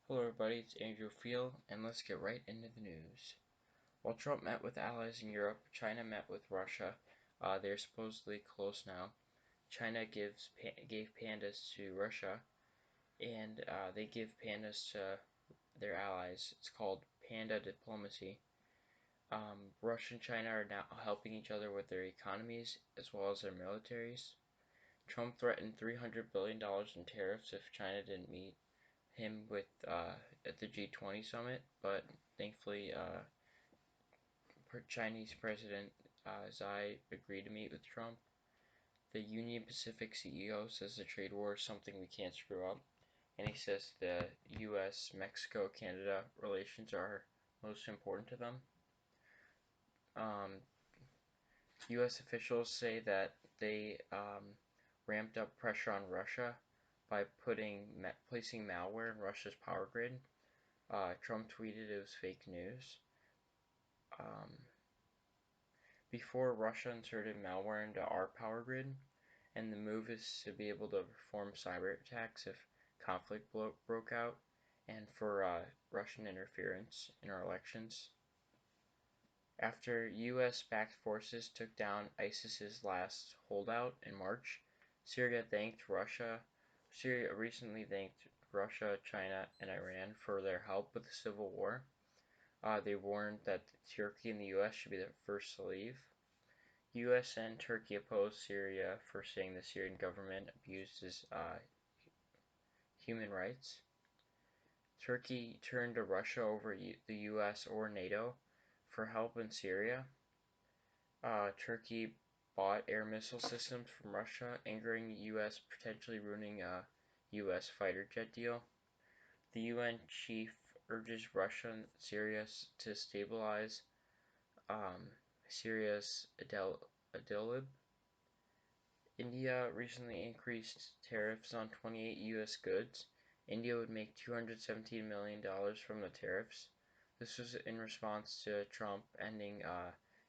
Hello everybody, it's Andrew Field, and let's get right into the news. While Trump met with allies in Europe, China met with Russia. They're supposedly close now. China gave pandas to Russia, and they give pandas to their allies. It's called panda diplomacy. Russia and China are now helping each other with their economies as well as their militaries. Trump threatened $300 billion in tariffs if China didn't meet him with at the G20 summit, but thankfully Chinese President Xi agreed to meet with Trump. The Union Pacific CEO says the trade war is something we can't screw up, and he says the U.S., Mexico, Canada relations are most important to them. U.S. officials say that they ramped up pressure on Russia by placing malware in Russia's power grid. Trump tweeted it was fake news. Um, Before, Russia inserted malware into our power grid, and the move is to be able to perform cyber attacks if conflict broke out, and for Russian interference in our elections. After U.S.-backed forces took down ISIS's last holdout in March, Syria recently thanked Russia, China, and Iran for their help with the civil war. They warned that Turkey and the U.S. should be the first to leave. U.S. and Turkey opposed Syria for saying the Syrian government abused its human rights. Turkey turned to Russia over the U.S. or NATO for help in Syria. Turkey bought air missile systems from Russia, angering the U.S., potentially ruining a U.S. fighter jet deal. The UN chief urges Russia and Syria to stabilize Syria's Idlib. India recently increased tariffs on 28 U.S. goods. India would make $217 million from the tariffs. This was in response to Trump ending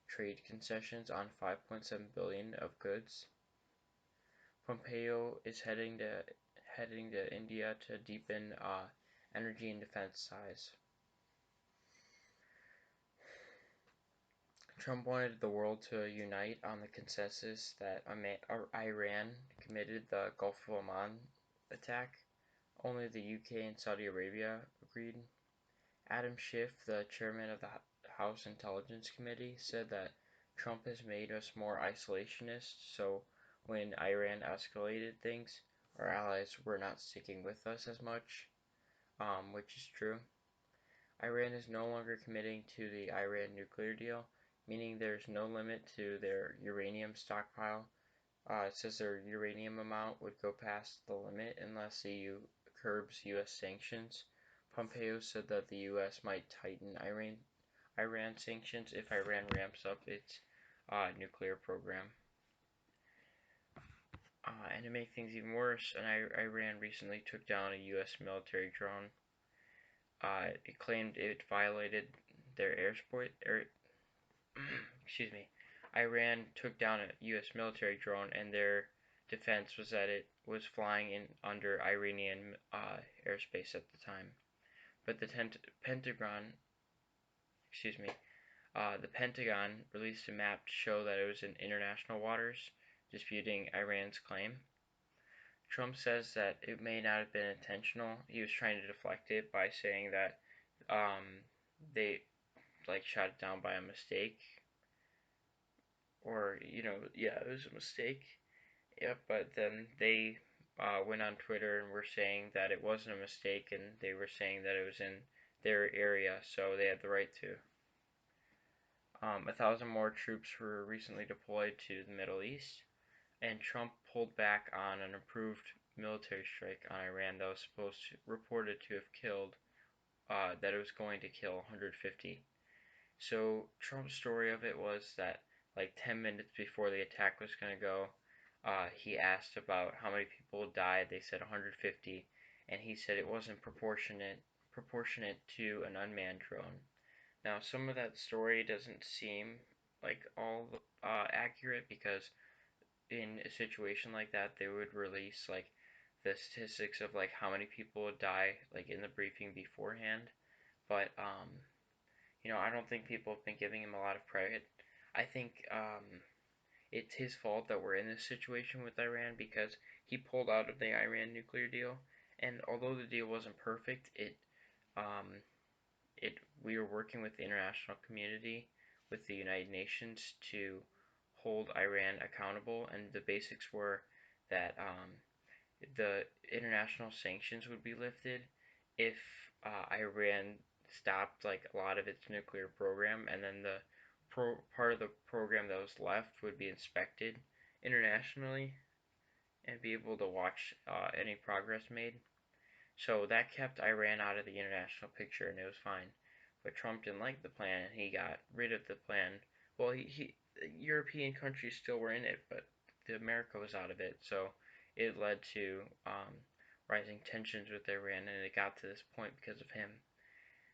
trade concessions on $5.7 billion of goods. Pompeo is heading to India to deepen energy and defense ties. Trump wanted the world to unite on the consensus that Iran committed the Gulf of Oman attack. Only the UK and Saudi Arabia agreed. Adam Schiff, the chairman of the House Intelligence Committee, said that Trump has made us more isolationist, so when Iran escalated things, our allies were not sticking with us as much, which is true. Iran is no longer committing to the Iran nuclear deal, meaning there's no limit to their uranium stockpile. It says their uranium amount would go past the limit unless the EU curbs U.S. sanctions. Pompeo said that the U.S. might tighten Iran sanctions if Iran ramps up its nuclear program. And to make things even worse, Iran recently took down a U.S. military drone. It claimed it violated their airspace. Excuse me. Iran took down a U.S. military drone, and their defense was that it was flying in under Iranian airspace at the time. But the Pentagon, the Pentagon released a map to show that it was in international waters, disputing Iran's claim. Trump says that it may not have been intentional. He was trying to deflect it by saying that they shot it down by a mistake, or it was a mistake. Yep, but then they went on Twitter and were saying that it wasn't a mistake, and they were saying that it was in their area, so they had the right to. 1,000 more troops were recently deployed to the Middle East, and Trump pulled back on an approved military strike on Iran that was reported to have killed, that it was going to kill 150. So Trump's story of it was that 10 minutes before the attack was going to go, he asked about how many people died. They said 150, and he said it wasn't proportionate to an unmanned drone. Now, some of that story doesn't seem all accurate, because in a situation like that, they would release the statistics of like how many people would die like in the briefing beforehand, but I don't think people have been giving him a lot of credit. I think it's his fault that we're in this situation with Iran because he pulled out of the Iran nuclear deal, and although the deal wasn't perfect, um, it we were working with the international community, with the United Nations to hold Iran accountable, and the basics were that the international sanctions would be lifted if Iran stopped like a lot of its nuclear program, and then the part of the program that was left would be inspected internationally and be able to watch any progress made. So that kept Iran out of the international picture, and it was fine. But Trump didn't like the plan, and he got rid of the plan. Well, European countries still were in it, but America was out of it. So it led to rising tensions with Iran, and it got to this point because of him.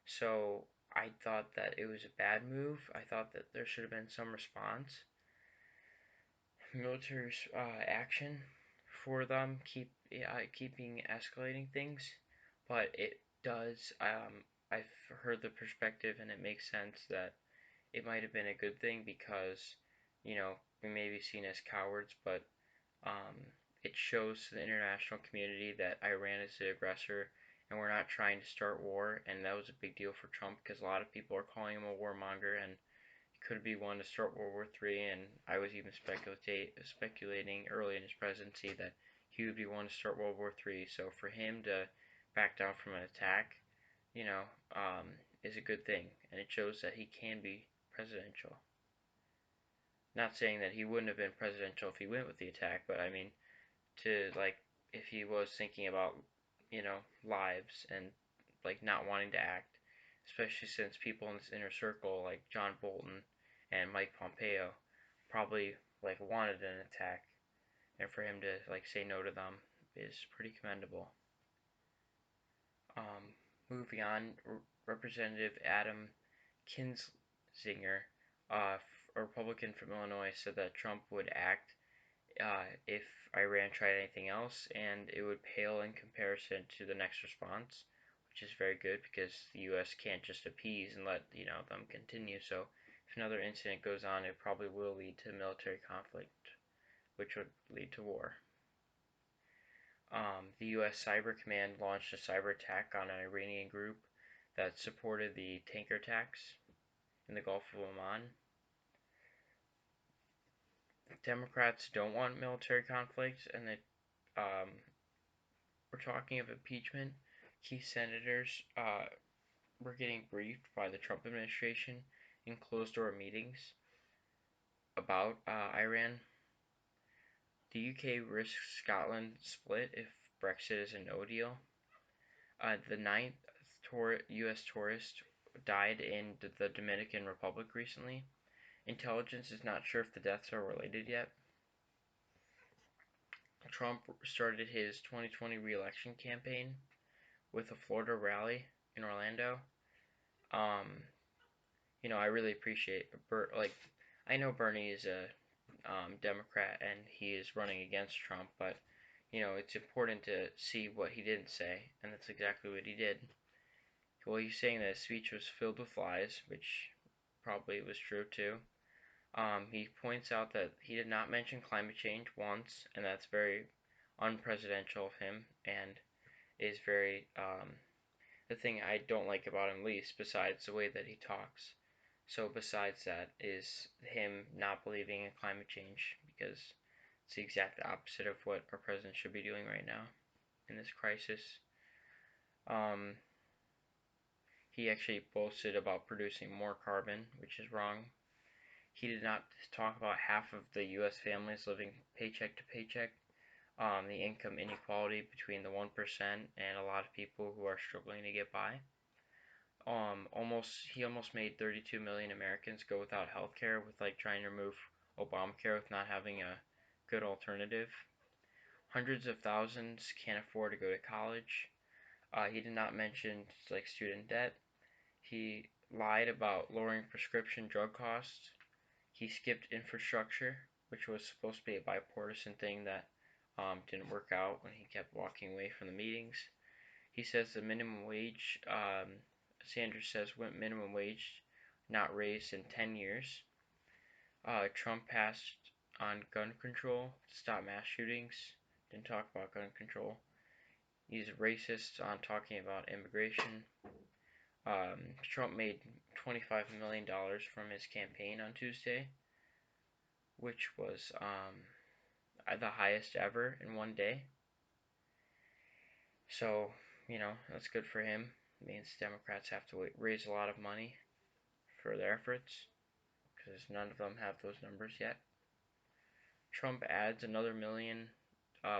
So I thought that it was a bad move. I thought that there should have been some response, military action for them, keeping escalating things. But it does. I've heard the perspective, and it makes sense that it might have been a good thing because we may be seen as cowards, but um, it shows to the international community that Iran is the aggressor and we're not trying to start war. And that was a big deal for Trump because a lot of people are calling him a warmonger, and could be one to start World War III, and I was even speculating early in his presidency that he would be one to start World War III. So for him to back down from an attack, you know, um, is a good thing, and it shows that he can be presidential. Not saying that he wouldn't have been presidential if he went with the attack, but I mean, to like, if he was thinking about, lives and like not wanting to act, especially since people in this inner circle like John Bolton and Mike Pompeo probably like wanted an attack, and for him to like say no to them is pretty commendable. Moving on, Representative Adam Kinzinger, a Republican from Illinois, said that Trump would act if Iran tried anything else, and it would pale in comparison to the next response, which is very good because the U.S. can't just appease and let them continue. So if another incident goes on, it probably will lead to military conflict, which would lead to war. The U.S. Cyber Command launched a cyber attack on an Iranian group that supported the tanker attacks in the Gulf of Oman. Democrats don't want military conflict, and we're talking of impeachment. Key senators were getting briefed by the Trump administration in closed door meetings about Iran. The UK risks Scotland split if Brexit is a no deal. The ninth U.S. tourist died in the Dominican Republic recently. Intelligence is not sure if the deaths are related yet. Trump started his 2020 re-election campaign with a Florida rally in Orlando. Um, I really appreciate I know Bernie is a Democrat and he is running against Trump, but it's important to see what he didn't say, and that's exactly what he did. Well, he's saying that his speech was filled with lies, which probably was true too. He points out that he did not mention climate change once, and that's very unpresidential of him, and is very the thing I don't like about him least, besides the way that he talks. So besides that is him not believing in climate change, because it's the exact opposite of what our president should be doing right now in this crisis. Um, he actually boasted about producing more carbon, which is wrong. He did not talk about half of the U.S. families living paycheck to paycheck, the income inequality between the 1% and a lot of people who are struggling to get by. He almost made 32 million Americans go without health care with like trying to remove Obamacare with not having a good alternative. Hundreds of thousands can't afford to go to college. He did not mention like student debt. He lied about lowering prescription drug costs. He skipped infrastructure, which was supposed to be a bipartisan thing that didn't work out when he kept walking away from the meetings. He says the minimum wage, Sanders says, minimum wage not raised in 10 years. Trump passed on gun control to stop mass shootings. Didn't talk about gun control. He's racist on talking about immigration. Trump made $25 million from his campaign on Tuesday, which was the highest ever in one day. So, that's good for him. It means Democrats have to raise a lot of money for their efforts because none of them have those numbers yet. Trump adds another million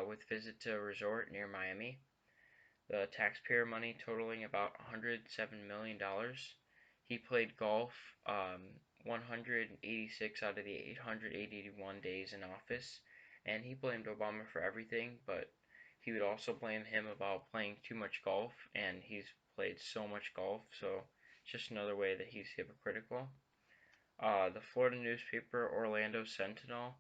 with visit to a resort near Miami. The taxpayer money totaling about $107 million. He played golf 186 out of the 881 days in office, and he blamed Obama for everything, but he would also blame him about playing too much golf, and he's played so much golf, so it's just another way that he's hypocritical. The Florida newspaper Orlando Sentinel,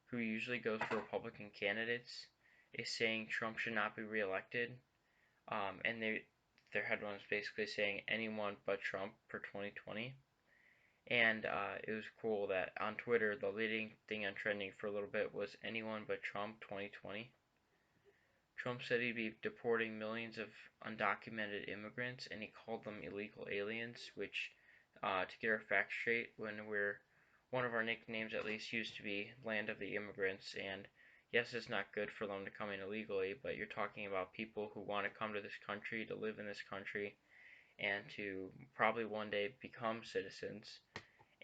who usually goes for Republican candidates, is saying Trump should not be reelected. And their headline was basically saying anyone but Trump for 2020. And it was cool that on Twitter, the leading thing on trending for a little bit was anyone but Trump 2020. Trump said he'd be deporting millions of undocumented immigrants, and he called them illegal aliens, which, to get our facts straight, one of our nicknames at least used to be Land of the Immigrants, and yes, it's not good for them to come in illegally, but you're talking about people who want to come to this country, to live in this country, and to probably one day become citizens,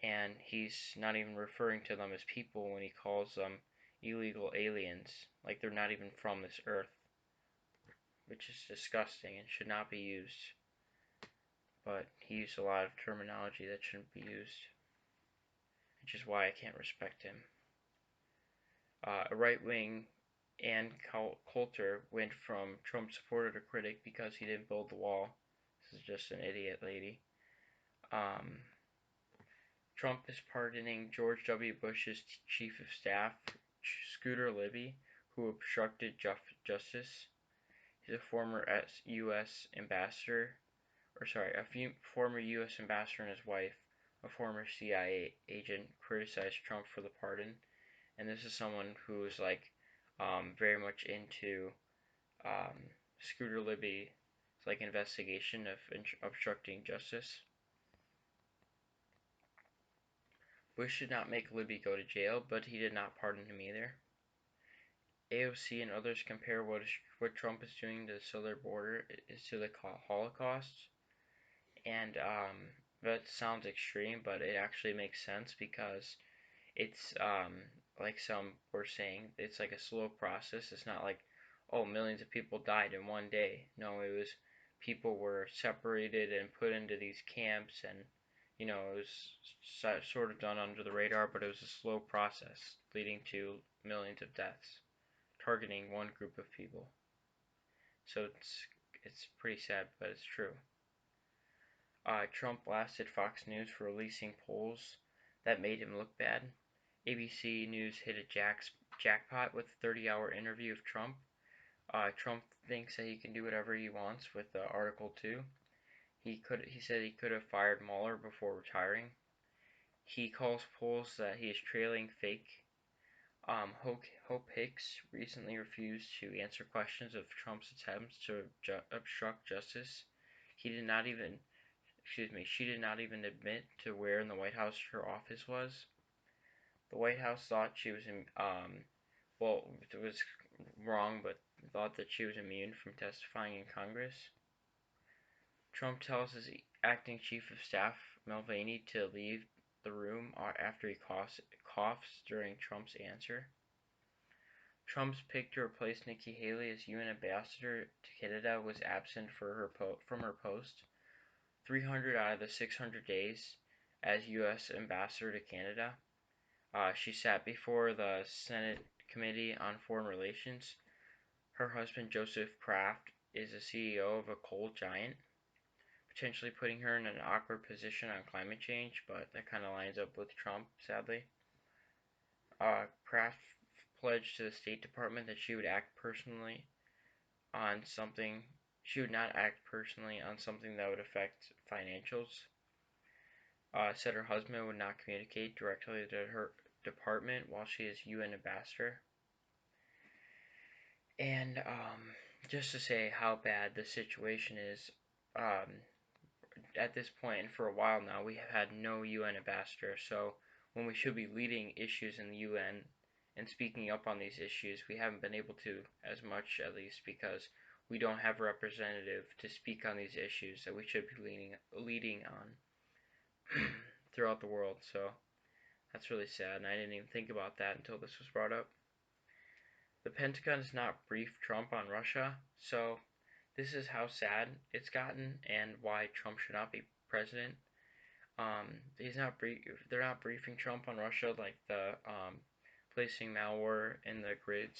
and he's not even referring to them as people when he calls them illegal aliens, like they're not even from this earth, which is disgusting and should not be used. But he used a lot of terminology that shouldn't be used, which is why I can't respect him. A right-wing Ann Coulter went from Trump supporter to critic because he didn't build the wall. This is just an idiot lady. Trump is pardoning George W. Bush's chief of staff, Scooter Libby, who obstructed justice. He's a former U.S. ambassador, former U.S. ambassador and his wife, a former CIA agent, criticized Trump for the pardon. And this is someone who's very much into Scooter Libby's investigation of obstructing justice. Bush did not make Libby go to jail, but he did not pardon him either. AOC and others compare what Trump is doing to the southern border is to the Holocaust, and that sounds extreme, but it actually makes sense because it's like some were saying, it's like a slow process. It's not like, oh, millions of people died in one day. No, it was people were separated and put into these camps, and it was sort of done under the radar, but it was a slow process leading to millions of deaths, targeting one group of people. So it's pretty sad, but it's true. Trump blasted Fox News for releasing polls that made him look bad. ABC News hit a jackpot with a 30-hour interview of Trump. Trump thinks that he can do whatever he wants with Article 2. He said he could have fired Mueller before retiring. He calls polls that he is trailing fake. Hope Hicks recently refused to answer questions of Trump's attempts to obstruct justice. She did not even admit to where in the White House her office was. The White House thought she was it was wrong, but thought that she was immune from testifying in Congress. Trump tells his acting chief of staff, Mulvaney, to leave the room after he coughs during Trump's answer. Trump's pick to replace Nikki Haley as UN ambassador to Canada was absent from her post 300 out of the 600 days as U.S. ambassador to Canada. She sat before the Senate Committee on Foreign Relations. Her husband, Joseph Kraft, is the CEO of a coal giant, potentially putting her in an awkward position on climate change, but that kind of lines up with Trump, sadly. Kraft pledged to the State Department that she would act personally on something. She would not act personally on something that would affect financials. Said her husband would not communicate directly to her department while she is UN ambassador. And just to say how bad the situation is, um, at this point and for a while now, we have had no UN ambassador. So when we should be leading issues in the UN and speaking up on these issues, we haven't been able to as much, at least because we don't have a representative to speak on these issues that we should be leading on throughout the world. So that's really sad, and I didn't even think about that until this was brought up. The Pentagon has not briefed Trump on Russia, so this is how sad it's gotten and why Trump should not be president. They're not briefing Trump on Russia, like the placing malware in the grids.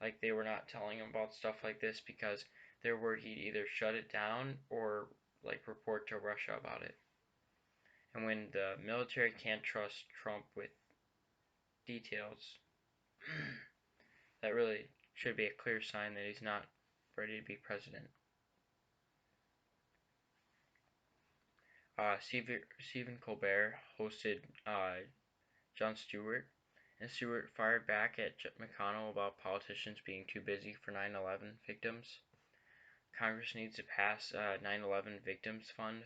Like they were not telling him about stuff like this because they're worried he'd either shut it down or like report to Russia about it. And when the military can't trust Trump with details, that really should be a clear sign that he's not ready to be president. Stephen Colbert hosted Jon Stewart, and Stewart fired back at McConnell about politicians being too busy for 9/11 victims. Congress needs to pass a 9/11 Victims Fund.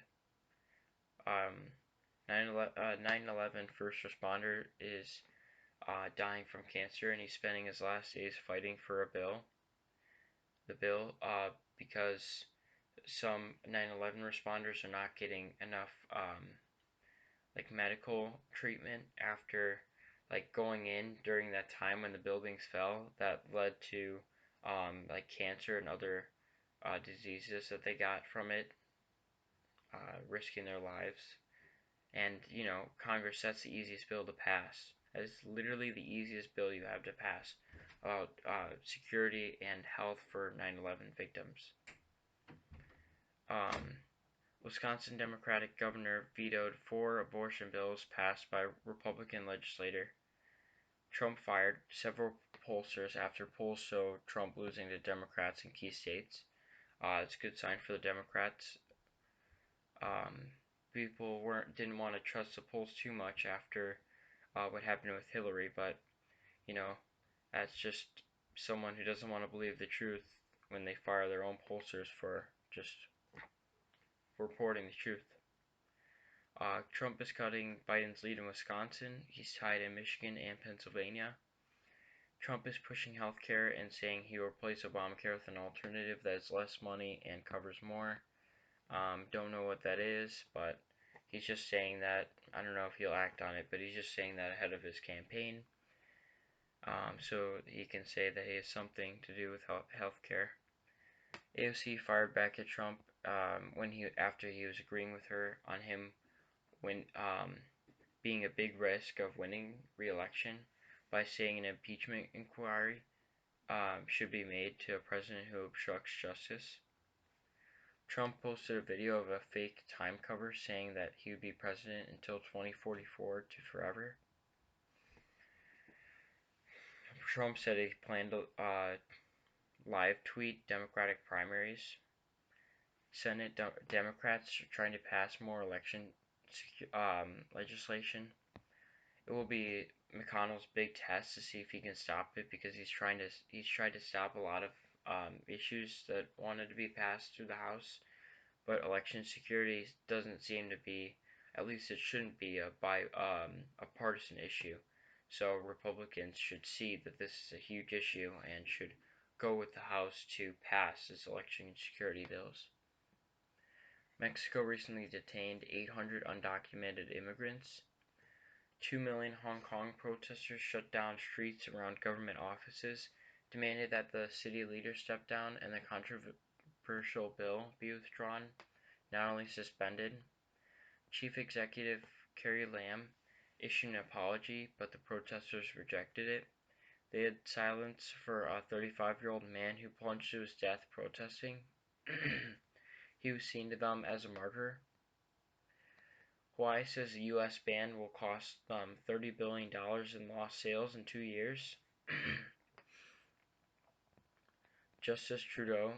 9/11 first responder is dying from cancer, and he's spending his last days fighting for a bill. The bill, because some 9/11 responders are not getting enough like medical treatment after like going in during that time when the buildings fell, that led to like cancer and other diseases that they got from it, risking their lives. And you know, Congress, that's the easiest bill to pass. That is literally the easiest bill you have to pass about security and health for 9/11 victims. Um, Wisconsin Democratic governor vetoed 4 abortion bills passed by Republican legislator. Trump fired several pollsters after polls show Trump losing to Democrats in key states. It's a good sign for the Democrats. People didn't want to trust the polls too much after what happened with Hillary, but you know, that's just someone who doesn't want to believe the truth when they fire their own pollsters for just reporting the truth. Trump is cutting Biden's lead in Wisconsin. He's tied in Michigan and Pennsylvania. Trump is pushing healthcare and saying he will replace Obamacare with an alternative that is less money and covers more. Don't know what that is, but he's just saying that. I don't know if he'll act on it, but he's just saying that ahead of his campaign. So he can say that he has something to do with healthcare. AOC fired back at Trump after he was agreeing with her on him being a big risk of winning re-election by saying an impeachment inquiry should be made to a president who obstructs justice. Trump posted a video of a fake time cover saying that he would be president until 2044 to forever. Trump said he planned to live tweet Democratic primaries. Senate Democrats are trying to pass more election legislation. It will be McConnell's big test to see if he can stop it because he's tried to stop a lot of issues that wanted to be passed through the House, but election security doesn't seem to be, at least it shouldn't be a partisan issue. So Republicans should see that this is a huge issue and should go with the House to pass this election security bills. Mexico recently detained 800 undocumented immigrants. 2 million Hong Kong protesters shut down streets around government offices, demanded that the city leader step down and the controversial bill be withdrawn, not only suspended. Chief Executive Carrie Lam issued an apology, but the protesters rejected it. They had silence for a 35-year-old man who plunged to his death protesting. He was seen to them as a martyr. Hawaii says the U.S. ban will cost them $30 billion in lost sales in 2 years. Justice Trudeau,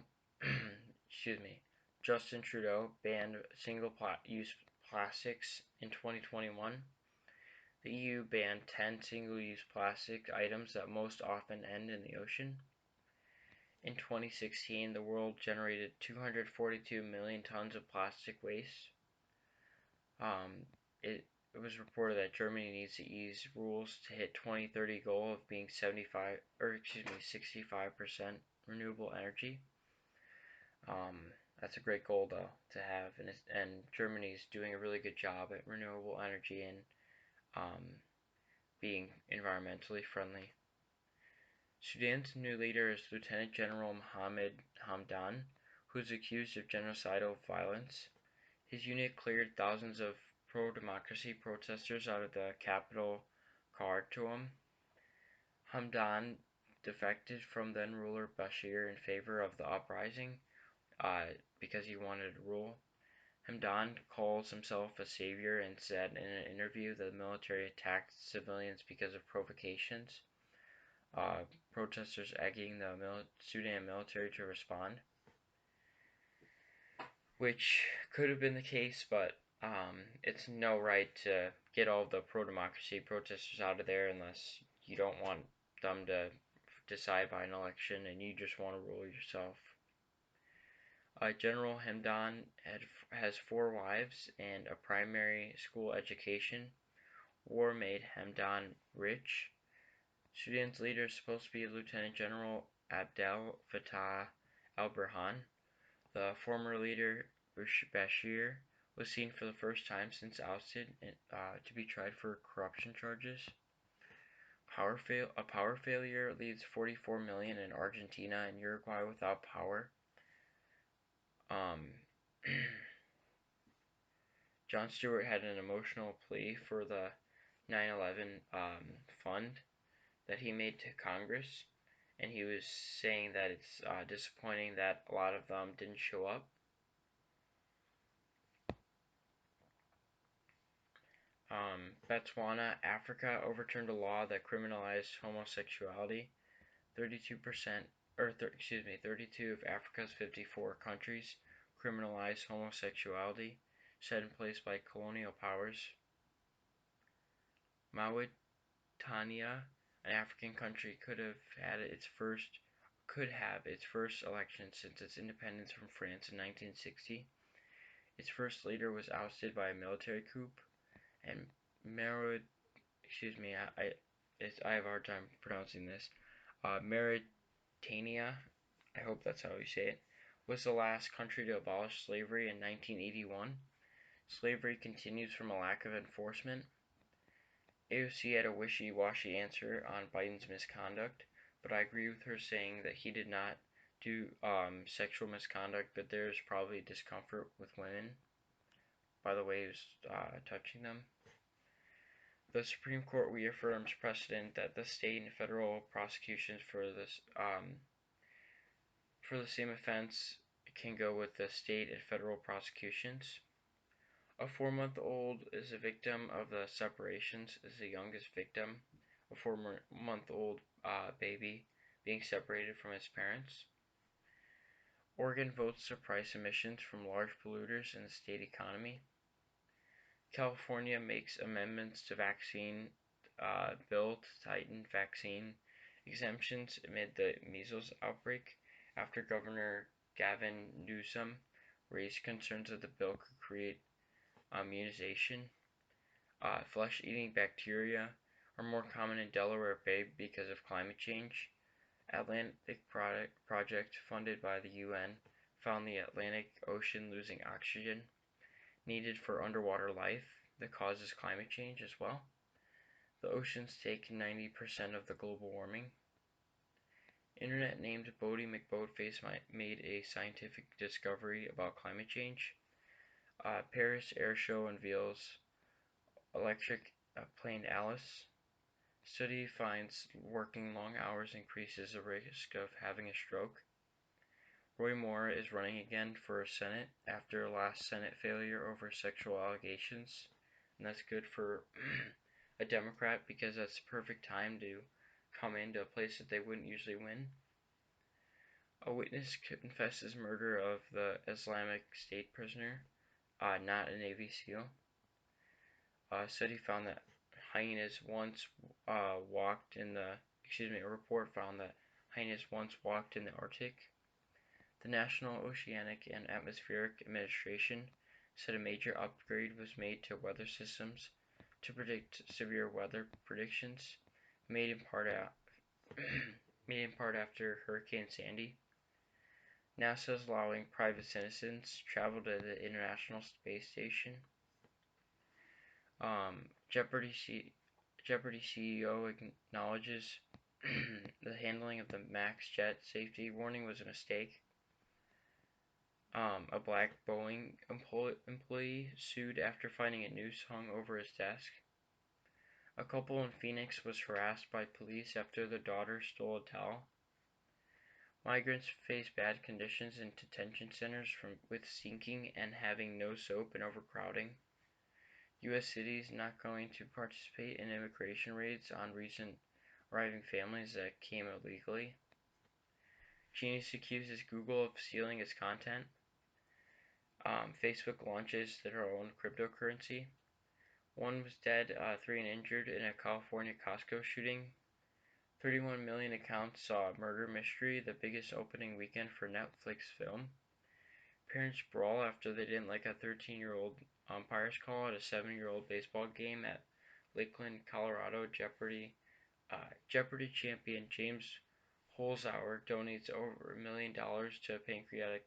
excuse me, Justin Trudeau banned single-use plastics in 2021. The EU banned 10 single-use plastic items that most often end in the ocean. In 2016, the world generated 242 million tons of plastic waste. It was reported that Germany needs to ease rules to hit 2030 goal of being 65% renewable energy. That's a great goal though to have, and Germany's doing a really good job at renewable energy and being environmentally friendly. Sudan's new leader is Lieutenant General Mohammed Hamdan, who is accused of genocidal violence. His unit cleared thousands of pro-democracy protesters out of the capital Khartoum. Hamdan defected from then-ruler Bashir in favor of the uprising because he wanted to rule. Hamdan calls himself a savior and said in an interview that the military attacked civilians because of provocations. Protesters egging the Sudan military to respond, which could have been the case, but it's no right to get all the pro-democracy protesters out of there unless you don't want them to decide by an election and you just want to rule yourself. General Hamdan has 4 wives and a primary school education. War made Hamdan rich. Sudan's leader is supposed to be Lieutenant General Abdel Fattah al-Burhan. The former leader, Bashir, was seen for the first time since ousted to be tried for corruption charges. A power failure leaves 44 million in Argentina and Uruguay without power. Jon Stewart had an emotional plea for the 9/11 fund that he made to Congress, and he was saying that it's disappointing that a lot of them didn't show up. Botswana, Africa overturned a law that criminalized homosexuality. 32 of Africa's 54 countries criminalize homosexuality, set in place by colonial powers. Mauritania, an African country, could have its first election since its independence from France in 1960. Its first leader was ousted by a military coup, and I have a hard time pronouncing this. Mauritania, I hope that's how you say it, was the last country to abolish slavery in 1981. Slavery continues from a lack of enforcement. AOC had a wishy-washy answer on Biden's misconduct, but I agree with her saying that he did not do sexual misconduct, but there's probably discomfort with women by the way he was touching them. The Supreme Court reaffirms precedent that the state and federal prosecutions for the same offense can go with the state and federal prosecutions. A 4-month-old is a victim of the separations, is the youngest victim, a 4-month-old baby being separated from his parents. Oregon votes to price emissions from large polluters in the state economy. California makes amendments to vaccine bill to tighten vaccine exemptions amid the measles outbreak after Governor Gavin Newsom raised concerns that the bill could create immunization. Flesh-eating bacteria are more common in Delaware Bay because of climate change. Atlantic Project, funded by the UN, found the Atlantic Ocean losing oxygen needed for underwater life that causes climate change as well. The oceans take 90% of the global warming. Internet named Boaty McBoatface made a scientific discovery about climate change. Paris Air Show unveils electric plane Alice. Study finds working long hours increases the risk of having a stroke. Roy Moore is running again for Senate after last Senate failure over sexual allegations. And that's good for a Democrat because that's the perfect time to come into a place that they wouldn't usually win. A witness confesses murder of the Islamic State prisoner, not a Navy SEAL. A study found that hyenas once walked in the, a report found that hyenas once walked in the Arctic. The National Oceanic and Atmospheric Administration said a major upgrade was made to weather systems to predict severe weather predictions, made in part after Hurricane Sandy. NASA is allowing private citizens travel to the International Space Station. Jeopardy CEO acknowledges the handling of the MAX jet safety warning was a mistake. A black Boeing employee sued after finding a noose hung over his desk. A couple in Phoenix was harassed by police after their daughter stole a towel. Migrants face bad conditions in detention centers with sinking and having no soap and overcrowding. U.S. cities not going to participate in immigration raids on recent arriving families that came illegally. Genius accuses Google of stealing its content. Facebook launches their own cryptocurrency. One was dead, 3 injured in a California Costco shooting. 31 million accounts saw Murder Mystery, the biggest opening weekend for Netflix film. Parents brawl after they didn't like a 13-year-old umpire's call at a 7-year-old baseball game at Lakeland, Colorado. Jeopardy champion James Holzhauer donates over $1 million to a pancreatic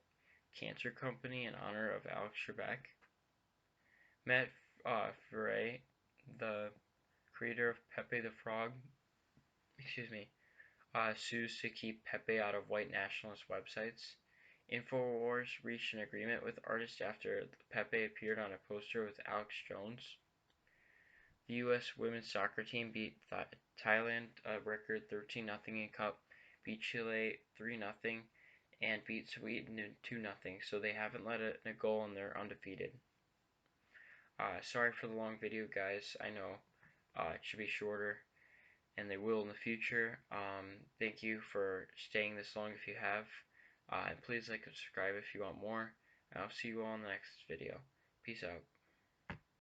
cancer company in honor of Alex Trebek. Matt Frey, the creator of Pepe the Frog, sues to keep Pepe out of white nationalist websites. InfoWars reached an agreement with artists after Pepe appeared on a poster with Alex Jones. The U.S. women's soccer team beat Thailand a record 13-0 in Cup, beat Chile 3-0, and beat Sweden 2-0, so they haven't let a goal and they're undefeated. Sorry for the long video, guys. I know it should be shorter, and they will in the future. Thank you for staying this long if you have. And please like and subscribe if you want more. And I'll see you all in the next video. Peace out.